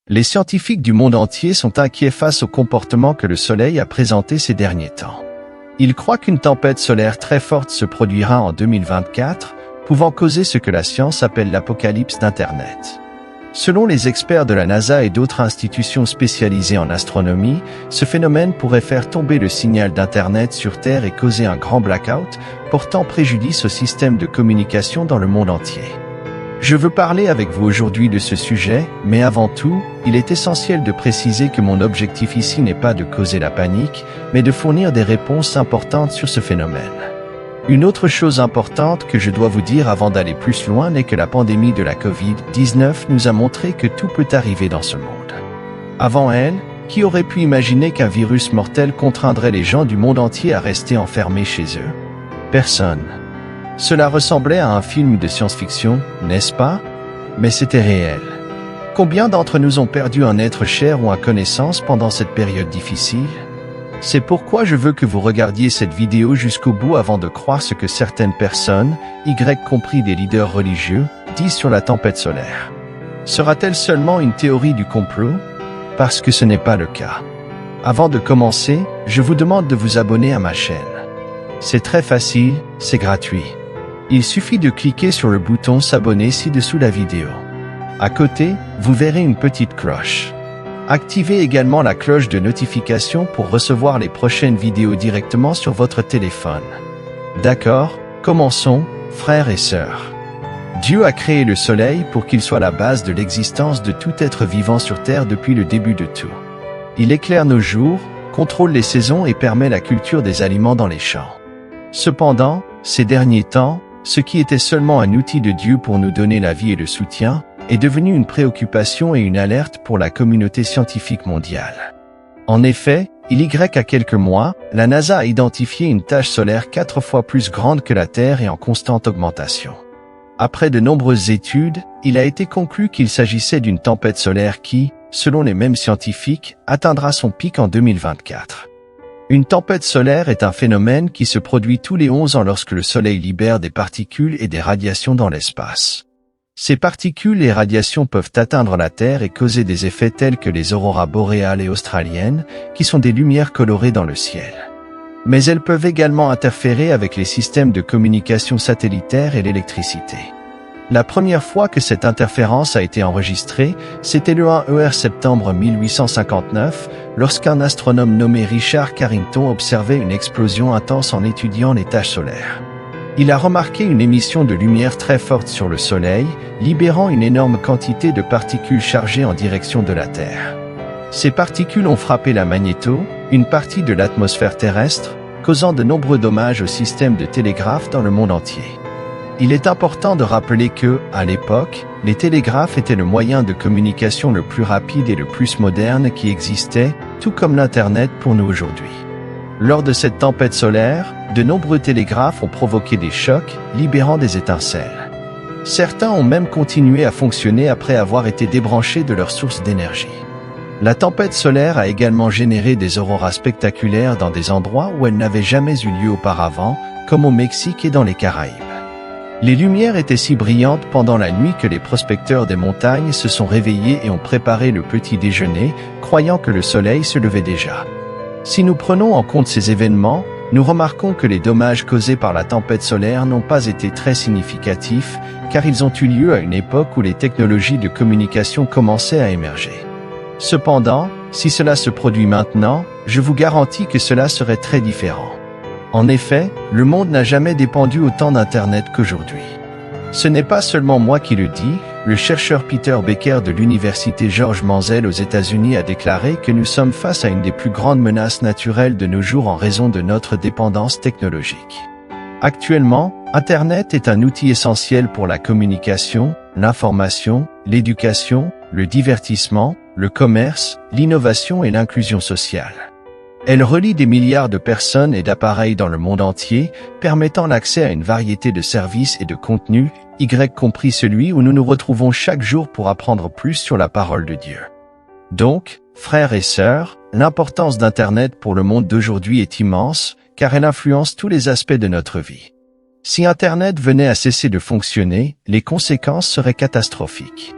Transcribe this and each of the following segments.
Les scientifiques du monde entier sont inquiets face au comportement que le Soleil a présenté ces derniers temps. Ils croient qu'une tempête solaire très forte se produira en 2024, pouvant causer ce que la science appelle l'apocalypse d'Internet. Selon les experts de la NASA et d'autres institutions spécialisées en astronomie, ce phénomène pourrait faire tomber le signal d'Internet sur Terre et causer un grand blackout, portant préjudice au système de communication dans le monde entier. Je veux parler avec vous aujourd'hui de ce sujet, mais avant tout, il est essentiel de préciser que mon objectif ici n'est pas de causer la panique, mais de fournir des réponses importantes sur ce phénomène. Une autre chose importante que je dois vous dire avant d'aller plus loin est que la pandémie de la Covid-19 nous a montré que tout peut arriver dans ce monde. Avant elle, qui aurait pu imaginer qu'un virus mortel contraindrait les gens du monde entier à rester enfermés chez eux? Personne. Cela ressemblait à un film de science-fiction, n'est-ce pas? Mais c'était réel. Combien d'entre nous ont perdu un être cher ou une connaissance pendant cette période difficile? C'est pourquoi je veux que vous regardiez cette vidéo jusqu'au bout avant de croire ce que certaines personnes, y compris des leaders religieux, disent sur la tempête solaire. Sera-t-elle seulement une théorie du complot? Parce que ce n'est pas le cas. Avant de commencer, je vous demande de vous abonner à ma chaîne. C'est très facile, c'est gratuit. Il suffit de cliquer sur le bouton s'abonner ci-dessous la vidéo. À côté, vous verrez une petite cloche. Activez également la cloche de notification pour recevoir les prochaines vidéos directement sur votre téléphone. D'accord, commençons, frères et sœurs. Dieu a créé le soleil pour qu'il soit la base de l'existence de tout être vivant sur Terre depuis le début de tout. Il éclaire nos jours, contrôle les saisons et permet la culture des aliments dans les champs. Cependant, ces derniers temps, ce qui était seulement un outil de Dieu pour nous donner la vie et le soutien, est devenu une préoccupation et une alerte pour la communauté scientifique mondiale. En effet, il y a quelques mois, la NASA a identifié une tache solaire 4 fois plus grande que la Terre et en constante augmentation. Après de nombreuses études, il a été conclu qu'il s'agissait d'une tempête solaire qui, selon les mêmes scientifiques, atteindra son pic en 2024. Une tempête solaire est un phénomène qui se produit tous les 11 ans lorsque le Soleil libère des particules et des radiations dans l'espace. Ces particules et radiations peuvent atteindre la Terre et causer des effets tels que les auroras boréales et australiennes, qui sont des lumières colorées dans le ciel. Mais elles peuvent également interférer avec les systèmes de communication satellitaires et l'électricité. La première fois que cette interférence a été enregistrée, c'était le 1 septembre 1859, lorsqu'un astronome nommé Richard Carrington observait une explosion intense en étudiant les taches solaires. Il a remarqué une émission de lumière très forte sur le Soleil, libérant une énorme quantité de particules chargées en direction de la Terre. Ces particules ont frappé la magnéto, une partie de l'atmosphère terrestre, causant de nombreux dommages au système de télégraphe dans le monde entier. Il est important de rappeler que, à l'époque, les télégraphes étaient le moyen de communication le plus rapide et le plus moderne qui existait, tout comme l'Internet pour nous aujourd'hui. Lors de cette tempête solaire, de nombreux télégraphes ont provoqué des chocs, libérant des étincelles. Certains ont même continué à fonctionner après avoir été débranchés de leur source d'énergie. La tempête solaire a également généré des auroras spectaculaires dans des endroits où elles n'avaient jamais eu lieu auparavant, comme au Mexique et dans les Caraïbes. Les lumières étaient si brillantes pendant la nuit que les prospecteurs des montagnes se sont réveillés et ont préparé le petit déjeuner, croyant que le soleil se levait déjà. Si nous prenons en compte ces événements, nous remarquons que les dommages causés par la tempête solaire n'ont pas été très significatifs, car ils ont eu lieu à une époque où les technologies de communication commençaient à émerger. Cependant, si cela se produit maintenant, je vous garantis que cela serait très différent. En effet, le monde n'a jamais dépendu autant d'Internet qu'aujourd'hui. Ce n'est pas seulement moi qui le dis, le chercheur Peter Becker de l'université George Menzel aux États-Unis a déclaré que nous sommes face à une des plus grandes menaces naturelles de nos jours en raison de notre dépendance technologique. Actuellement, Internet est un outil essentiel pour la communication, l'information, l'éducation, le divertissement, le commerce, l'innovation et l'inclusion sociale. Elle relie des milliards de personnes et d'appareils dans le monde entier, permettant l'accès à une variété de services et de contenus, y compris celui où nous nous retrouvons chaque jour pour apprendre plus sur la parole de Dieu. Donc, frères et sœurs, l'importance d'Internet pour le monde d'aujourd'hui est immense, car elle influence tous les aspects de notre vie. Si Internet venait à cesser de fonctionner, les conséquences seraient catastrophiques.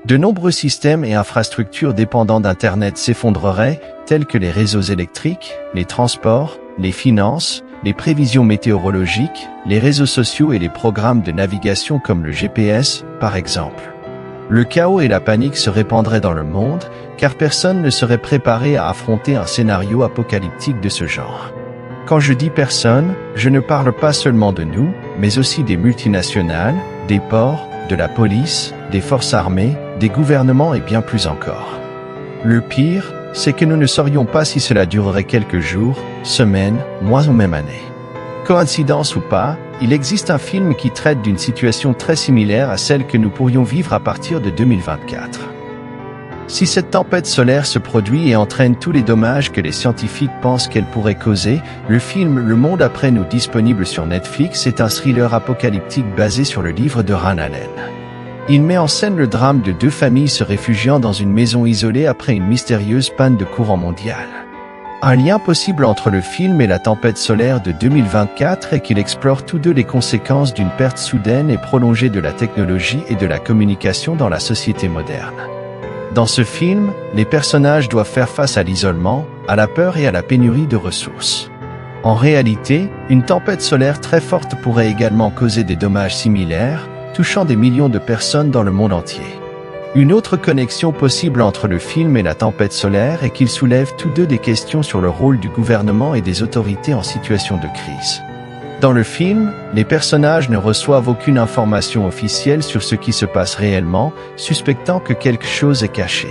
De nombreux systèmes et infrastructures dépendant d'Internet s'effondreraient, tels que les réseaux électriques, les transports, les finances, les prévisions météorologiques, les réseaux sociaux et les programmes de navigation comme le GPS, par exemple. Le chaos et la panique se répandraient dans le monde, car personne ne serait préparé à affronter un scénario apocalyptique de ce genre. Quand je dis personne, je ne parle pas seulement de nous, mais aussi des multinationales, des ports, de la police, des forces armées, des gouvernements et bien plus encore. Le pire, c'est que nous ne saurions pas si cela durerait quelques jours, semaines, mois ou même années. Coïncidence ou pas, il existe un film qui traite d'une situation très similaire à celle que nous pourrions vivre à partir de 2024. Si cette tempête solaire se produit et entraîne tous les dommages que les scientifiques pensent qu'elle pourrait causer, le film Le Monde après nous disponible sur Netflix est un thriller apocalyptique basé sur le livre de Ran Allen. Il met en scène le drame de deux familles se réfugiant dans une maison isolée après une mystérieuse panne de courant mondial. Un lien possible entre le film et la tempête solaire de 2024 est qu'il explore tous deux les conséquences d'une perte soudaine et prolongée de la technologie et de la communication dans la société moderne. Dans ce film, les personnages doivent faire face à l'isolement, à la peur et à la pénurie de ressources. En réalité, une tempête solaire très forte pourrait également causer des dommages similaires, touchant des millions de personnes dans le monde entier. Une autre connexion possible entre le film et la tempête solaire est qu'ils soulèvent tous deux des questions sur le rôle du gouvernement et des autorités en situation de crise. Dans le film, les personnages ne reçoivent aucune information officielle sur ce qui se passe réellement, suspectant que quelque chose est caché.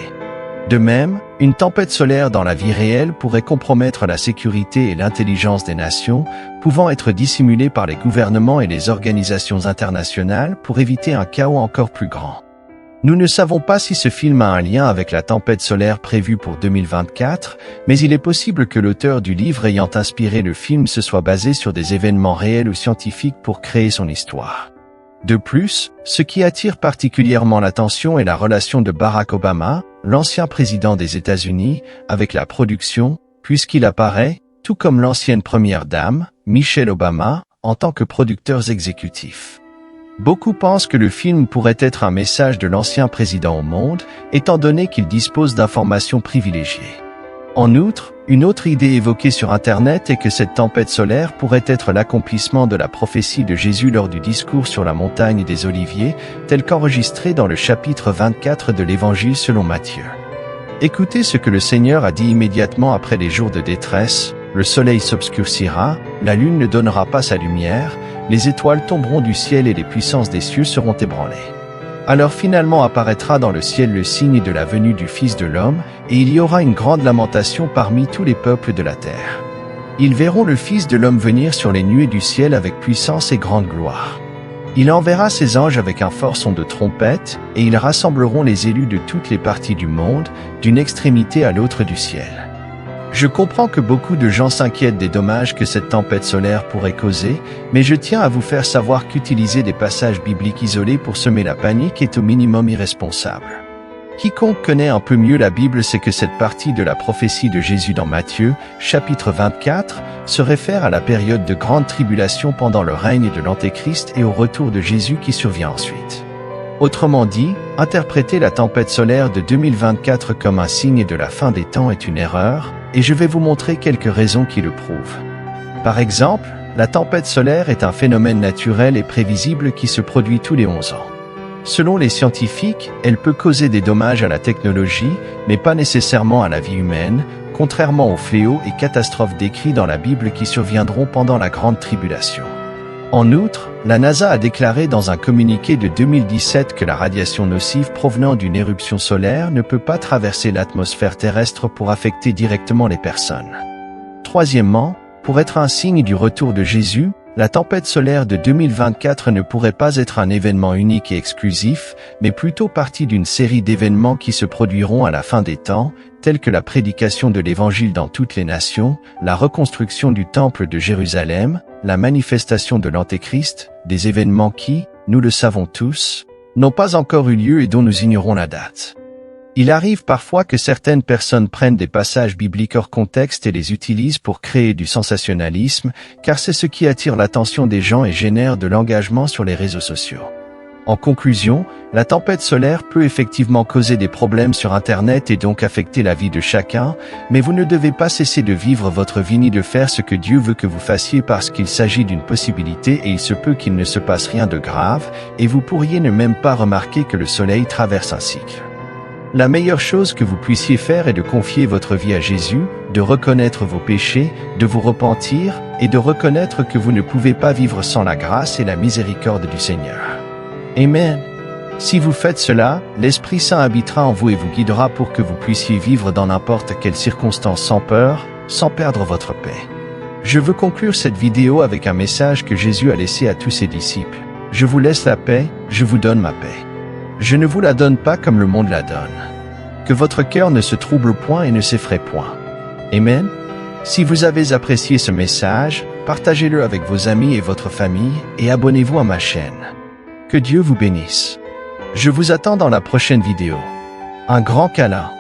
De même, une tempête solaire dans la vie réelle pourrait compromettre la sécurité et l'intelligence des nations, pouvant être dissimulée par les gouvernements et les organisations internationales pour éviter un chaos encore plus grand. Nous ne savons pas si ce film a un lien avec la tempête solaire prévue pour 2024, mais il est possible que l'auteur du livre ayant inspiré le film se soit basé sur des événements réels ou scientifiques pour créer son histoire. De plus, ce qui attire particulièrement l'attention est la relation de Barack Obama, l'ancien président des États-Unis, avec la production, puisqu'il apparaît, tout comme l'ancienne première dame, Michelle Obama, en tant que producteurs exécutifs. Beaucoup pensent que le film pourrait être un message de l'ancien président au monde, étant donné qu'il dispose d'informations privilégiées. En outre, une autre idée évoquée sur Internet est que cette tempête solaire pourrait être l'accomplissement de la prophétie de Jésus lors du discours sur la montagne des Oliviers, tel qu'enregistré dans le chapitre 24 de l'Évangile selon Matthieu. Écoutez ce que le Seigneur a dit immédiatement après les jours de détresse: le soleil s'obscurcira, la lune ne donnera pas sa lumière, les étoiles tomberont du ciel et les puissances des cieux seront ébranlées. Alors finalement apparaîtra dans le ciel le signe de la venue du Fils de l'homme, et il y aura une grande lamentation parmi tous les peuples de la terre. Ils verront le Fils de l'homme venir sur les nuées du ciel avec puissance et grande gloire. Il enverra ses anges avec un fort son de trompette, et ils rassembleront les élus de toutes les parties du monde, d'une extrémité à l'autre du ciel. Je comprends que beaucoup de gens s'inquiètent des dommages que cette tempête solaire pourrait causer, mais je tiens à vous faire savoir qu'utiliser des passages bibliques isolés pour semer la panique est au minimum irresponsable. Quiconque connaît un peu mieux la Bible sait que cette partie de la prophétie de Jésus dans Matthieu, chapitre 24, se réfère à la période de grande tribulation pendant le règne de l'Antéchrist et au retour de Jésus qui survient ensuite. Autrement dit, interpréter la tempête solaire de 2024 comme un signe de la fin des temps est une erreur, et je vais vous montrer quelques raisons qui le prouvent. Par exemple, la tempête solaire est un phénomène naturel et prévisible qui se produit tous les 11 ans. Selon les scientifiques, elle peut causer des dommages à la technologie, mais pas nécessairement à la vie humaine, contrairement aux fléaux et catastrophes décrits dans la Bible qui surviendront pendant la grande tribulation. En outre, la NASA a déclaré dans un communiqué de 2017 que la radiation nocive provenant d'une éruption solaire ne peut pas traverser l'atmosphère terrestre pour affecter directement les personnes. Troisièmement, pour être un signe du retour de Jésus, la tempête solaire de 2024 ne pourrait pas être un événement unique et exclusif, mais plutôt partie d'une série d'événements qui se produiront à la fin des temps, tels que la prédication de l'Évangile dans toutes les nations, la reconstruction du Temple de Jérusalem, la manifestation de l'Antéchrist, des événements qui, nous le savons tous, n'ont pas encore eu lieu et dont nous ignorons la date. Il arrive parfois que certaines personnes prennent des passages bibliques hors contexte et les utilisent pour créer du sensationnalisme, car c'est ce qui attire l'attention des gens et génère de l'engagement sur les réseaux sociaux. En conclusion, la tempête solaire peut effectivement causer des problèmes sur Internet et donc affecter la vie de chacun, mais vous ne devez pas cesser de vivre votre vie ni de faire ce que Dieu veut que vous fassiez parce qu'il s'agit d'une possibilité et il se peut qu'il ne se passe rien de grave, et vous pourriez ne même pas remarquer que le soleil traverse un cycle. La meilleure chose que vous puissiez faire est de confier votre vie à Jésus, de reconnaître vos péchés, de vous repentir et de reconnaître que vous ne pouvez pas vivre sans la grâce et la miséricorde du Seigneur. Amen. Si vous faites cela, l'Esprit Saint habitera en vous et vous guidera pour que vous puissiez vivre dans n'importe quelle circonstance sans peur, sans perdre votre paix. Je veux conclure cette vidéo avec un message que Jésus a laissé à tous ses disciples. Je vous laisse la paix, je vous donne ma paix. Je ne vous la donne pas comme le monde la donne. Que votre cœur ne se trouble point et ne s'effraie point. Amen. Si vous avez apprécié ce message, partagez-le avec vos amis et votre famille et abonnez-vous à ma chaîne. Que Dieu vous bénisse. Je vous attends dans la prochaine vidéo. Un grand câlin.